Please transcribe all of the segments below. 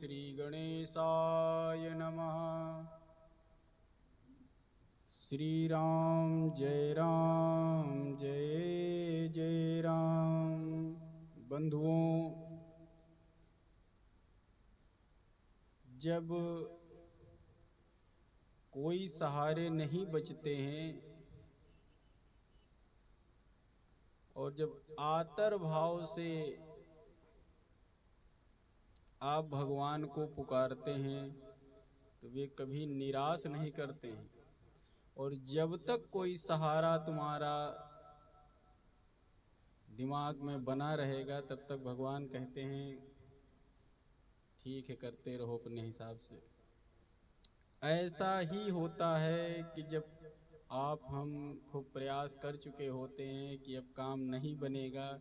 श्री गणेशाय नमः। श्री राम जय जय राम। बंधुओं, जब कोई सहारे नहीं बचते हैं और जब आतर भाव से आप भगवान को पुकारते हैं तो वे कभी निराश नहीं करते हैं। और जब तक कोई सहारा तुम्हारा दिमाग में बना रहेगा तब तक भगवान कहते हैं ठीक है, करते रहो अपने हिसाब से। ऐसा ही होता है कि जब हम खूब प्रयास कर चुके होते हैं कि अब काम नहीं बनेगा,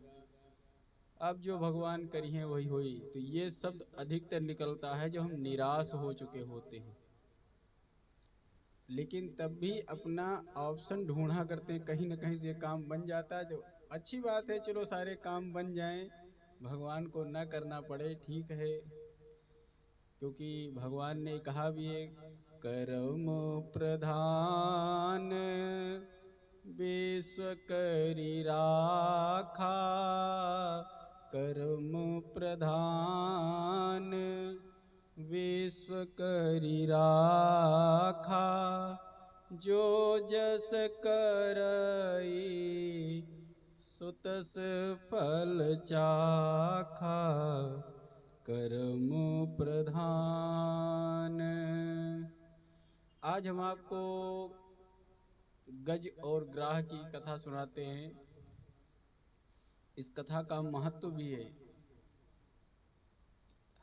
अब जो भगवान करी है वही हुई, तो ये शब्द अधिकतर निकलता है जब हम निराश हो चुके होते हैं। लेकिन तब भी अपना ऑप्शन ढूंढा करते हैं, कहीं ना कहीं से काम बन जाता है। जो अच्छी बात है, चलो सारे काम बन जाएं, भगवान को न करना पड़े, ठीक है। क्योंकि भगवान ने कहा भी है, कर्म प्रधान विश्व करी राखा। कर्म प्रधान विश्व करी राखा। जो जस करई सुतस फल चाखा। कर्म प्रधान। आज हम आपको गज और ग्राह की कथा सुनाते हैं। इस कथा का महत्व भी है।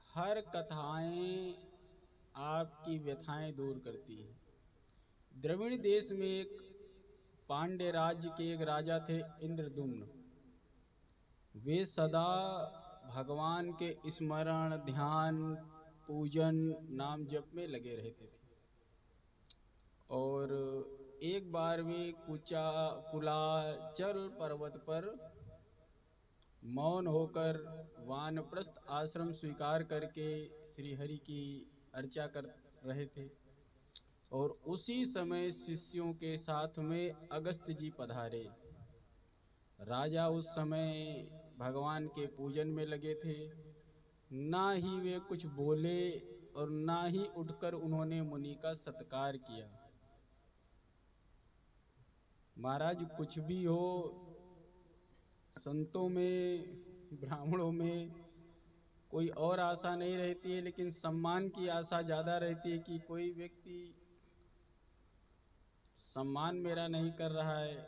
हर कथाएं आपकी व्यथाएं दूर करती हैं। द्रविड़ देश में एक पांड्य राज्य के एक राजा थे, इंद्रदुम्न। वे सदा भगवान के स्मरण, ध्यान, पूजन, नाम जप में लगे रहते थे। और एक बार वे कुलाचल पर्वत पर मौन होकर वानप्रस्थ आश्रम स्वीकार करके श्री हरि की अर्चा कर रहे थे। और उसी समय शिष्यों के साथ में अगस्त जी पधारे। राजा उस समय भगवान के पूजन में लगे थे। ना ही वे कुछ बोले और ना ही उठकर उन्होंने मुनि का सत्कार किया। महाराज, कुछ भी हो, संतों में, ब्राह्मणों में कोई और आशा नहीं रहती है, लेकिन सम्मान की आशा ज्यादा रहती है कि कोई व्यक्ति सम्मान मेरा नहीं कर रहा है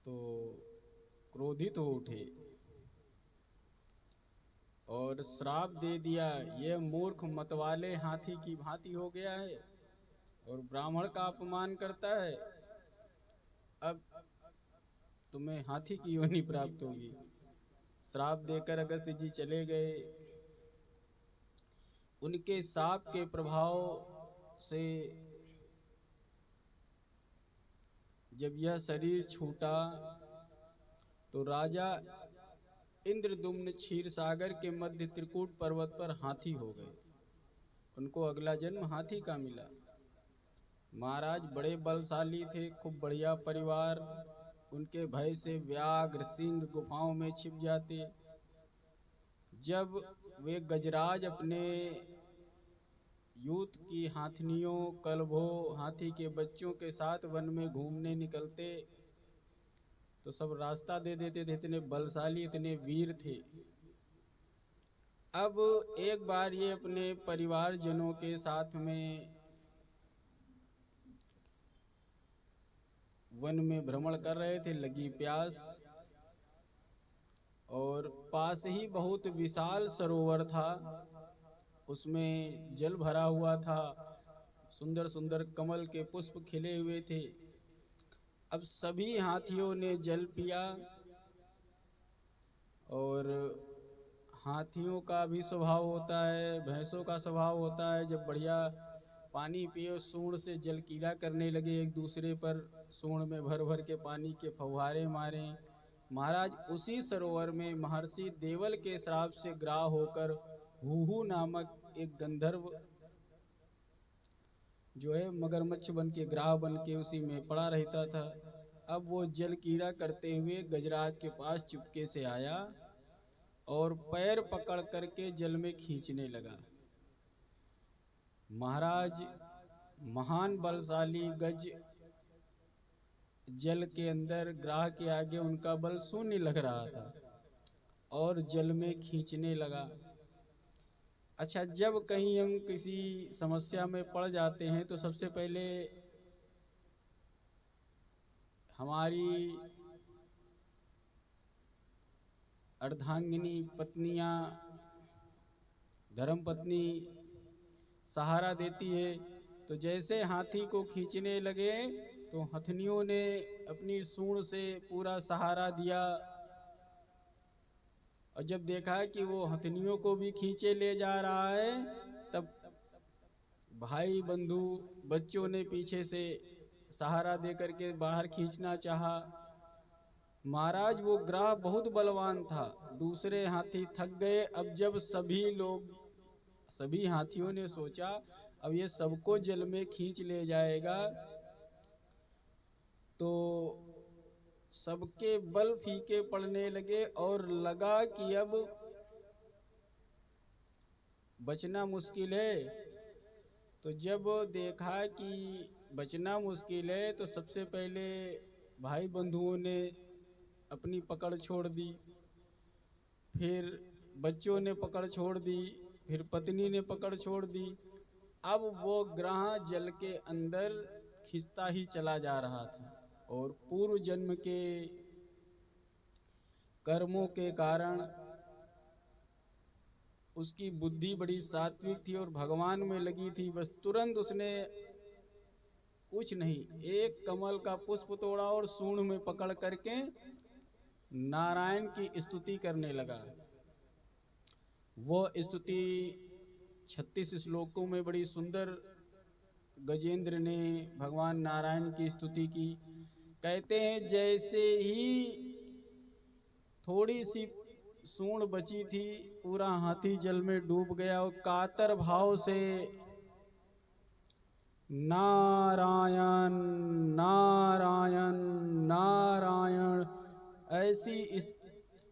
तो क्रोधित हो उठे और श्राप दे दिया, ये मूर्ख मतवाले हाथी की भांति हो गया है और ब्राह्मण का अपमान करता है, अब तुम्हें हाथी की योनि प्राप्त होगी। श्राप देकर अगस्त जी चले गए। उनके शाप के प्रभाव से जब यह शरीर छूटा तो राजा इंद्रदुम्न क्षीर सागर के मध्य त्रिकूट पर्वत पर हाथी हो गए। उनको अगला जन्म हाथी का मिला। महाराज बड़े बलशाली थे, खूब बढ़िया परिवार। उनके भय से व्याघ्र सिंह गुफाओं में छिप जाते। जब वे गजराज अपने यूथ की हाथनियों, कलभों, हाथी के बच्चों के साथ वन में घूमने निकलते तो सब रास्ता दे देते थे, इतने बलशाली, इतने वीर थे। अब एक बार ये अपने परिवारजनों के साथ में वन में भ्रमण कर रहे थे, लगी प्यास, और पास ही बहुत विशाल सरोवर था। उसमें जल भरा हुआ था, सुंदर सुंदर कमल के पुष्प खिले हुए थे। अब सभी हाथियों ने जल पिया और हाथियों का भी स्वभाव होता है, भैंसों का स्वभाव होता है, जब बढ़िया पानी पिए सूंड से जल कीला करने लगे एक दूसरे पर, सूंड में भर भर के पानी के फव्वारे मारे। महाराज, उसी सरोवर में महर्षि देवल के श्राप से ग्राह होकर हुहू नामक एक गंधर्व जो है मगरमच्छ बन के, ग्राह बन के उसी में पड़ा रहता था। अब वो जल कीड़ा करते हुए गजराज के पास चुपके से आया और पैर पकड़ करके जल में खींचने लगा। महाराज महान बलशाली गज जल के अंदर ग्राह के आगे उनका बल शून्य लग रहा था और जल में खींचने लगा। अच्छा, जब कहीं हम किसी समस्या में पड़ जाते हैं तो सबसे पहले हमारी अर्धांगिनी पत्नियां, धर्म पत्नी सहारा देती है। तो जैसे हाथी को खींचने लगे तो हथनियों ने अपनी सूंड से पूरा सहारा दिया, और जब देखा कि वो हथनियों को भी खींचे ले जा रहा है, तब भाई बंधु बच्चों ने पीछे से सहारा दे करके बाहर खींचना चाहा। महाराज वो ग्राह बहुत बलवान था, दूसरे हाथी थक गए। अब जब सभी हाथियों ने सोचा अब ये सबको जल में खींच ले जाएगा, तो सबके बल फीके पड़ने लगे और लगा कि अब बचना मुश्किल है। तो जब देखा कि बचना मुश्किल है तो सबसे पहले भाई बंधुओं ने अपनी पकड़ छोड़ दी, फिर बच्चों ने पकड़ छोड़ दी, फिर पत्नी ने पकड़ छोड़ दी। अब वो ग्राह जल के अंदर खिंचता ही चला जा रहा था और पूर्व जन्म के कर्मों के कारण उसकी बुद्धि बड़ी सात्विक थी और भगवान में लगी थी। बस तुरंत उसने कुछ नहीं, एक कमल का पुष्प तोड़ा और सूंड में पकड़ करके नारायण की स्तुति करने लगा। वो स्तुति 36 श्लोकों में बड़ी सुंदर गजेंद्र ने भगवान नारायण की स्तुति की। कहते हैं जैसे ही थोड़ी सी सूंड बची थी, पूरा हाथी जल में डूब गया और कातर भाव से नारायण नारायण नारायण ऐसी इस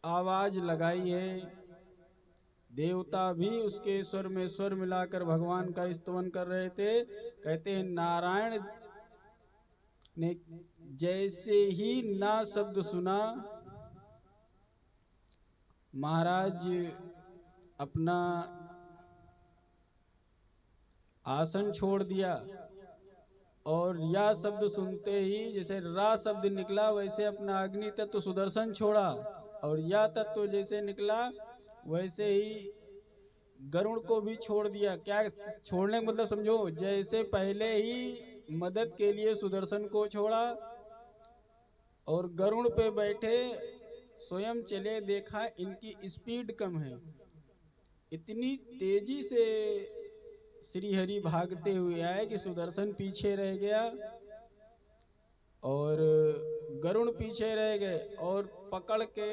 आवाज लगाई है। देवता भी उसके स्वर में स्वर मिलाकर भगवान का स्तवन कर रहे थे। कहते हैं नारायण ने जैसे ही ना शब्द सुना, महाराज अपना आसन छोड़ दिया और या शब्द सुनते ही जैसे रा शब्द निकला वैसे अपना अग्नि तत्व सुदर्शन छोड़ा, और या तत्व जैसे निकला वैसे ही गरुड़ को भी छोड़ दिया। क्या छोड़ने का मतलब समझो, जैसे पहले ही मदद के लिए सुदर्शन को छोड़ा और गरुड़ पे बैठे स्वयं चले, देखा इनकी स्पीड कम है, इतनी तेजी से श्री हरि भागते हुए आए कि सुदर्शन पीछे रह गया और गरुड़ पीछे रह गए, और पकड़ के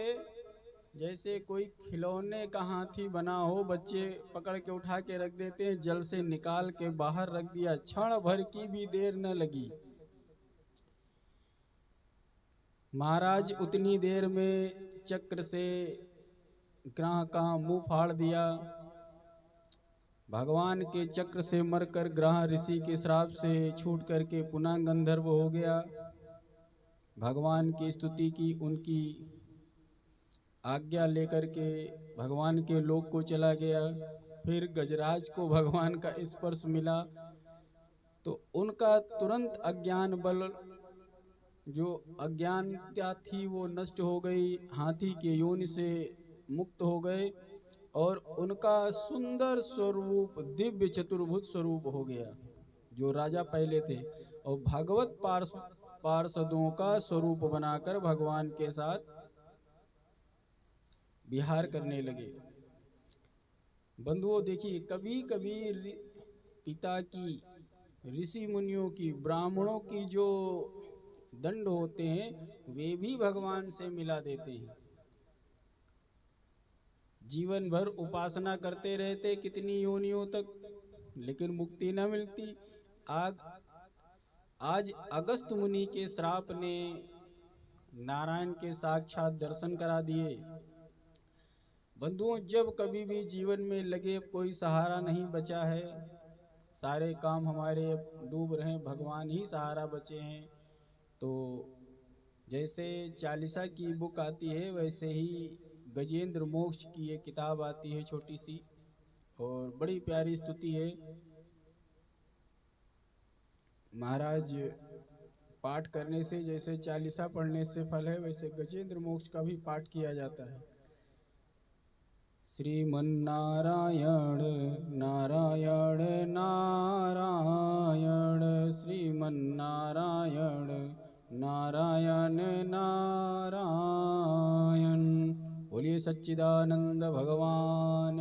जैसे कोई खिलौने का हाथी बना हो, बच्चे पकड़ के उठा के रख देते हैं, जल से निकाल के बाहर रख दिया। क्षण भर की भी देर न लगी। महाराज उतनी देर में चक्र से ग्राह का मुंह फाड़ दिया। भगवान के चक्र से मरकर ग्राह ऋषि के श्राप से छूट करके पुनः गंधर्व हो गया। भगवान की स्तुति की, उनकी आज्ञा लेकर के भगवान के लोक को चला गया। फिर गजराज को भगवान का स्पर्श मिला तो उनका तुरंत अज्ञान बल, जो अज्ञानता थी वो नष्ट हो गई, हाथी के योनि से मुक्त हो गए और उनका सुंदर स्वरूप दिव्य चतुर्भुज स्वरूप हो गया जो राजा पहले थे, और भगवत पार्षदों का स्वरूप बनाकर भगवान के साथ विहार करने लगे। बंधुओं देखिए, कभी कभी पिता की, ऋषि मुनियों की, ब्राह्मणों की जो दंड होते हैं वे भी भगवान से मिला देते हैं। जीवन भर उपासना करते रहते कितनी योनियों तक, लेकिन मुक्ति न मिलती। आग आज अगस्त मुनि के श्राप ने नारायण के साक्षात दर्शन करा दिए। बंधुओं, जब कभी भी जीवन में लगे कोई सहारा नहीं बचा है, सारे काम हमारे डूब रहे हैं, भगवान ही सहारा बचे हैं, तो जैसे चालीसा की बुक आती है वैसे ही गजेंद्र मोक्ष की एक किताब आती है छोटी सी, और बड़ी प्यारी स्तुति है। महाराज पाठ करने से जैसे चालीसा पढ़ने से फल है, वैसे गजेंद्र मोक्ष का भी पाठ किया जाता है। श्रीमन्नारायण नारायण नारायण, श्रीमन्नारायण नारायण नारायण। बोलिए सच्चिदानंद भगवान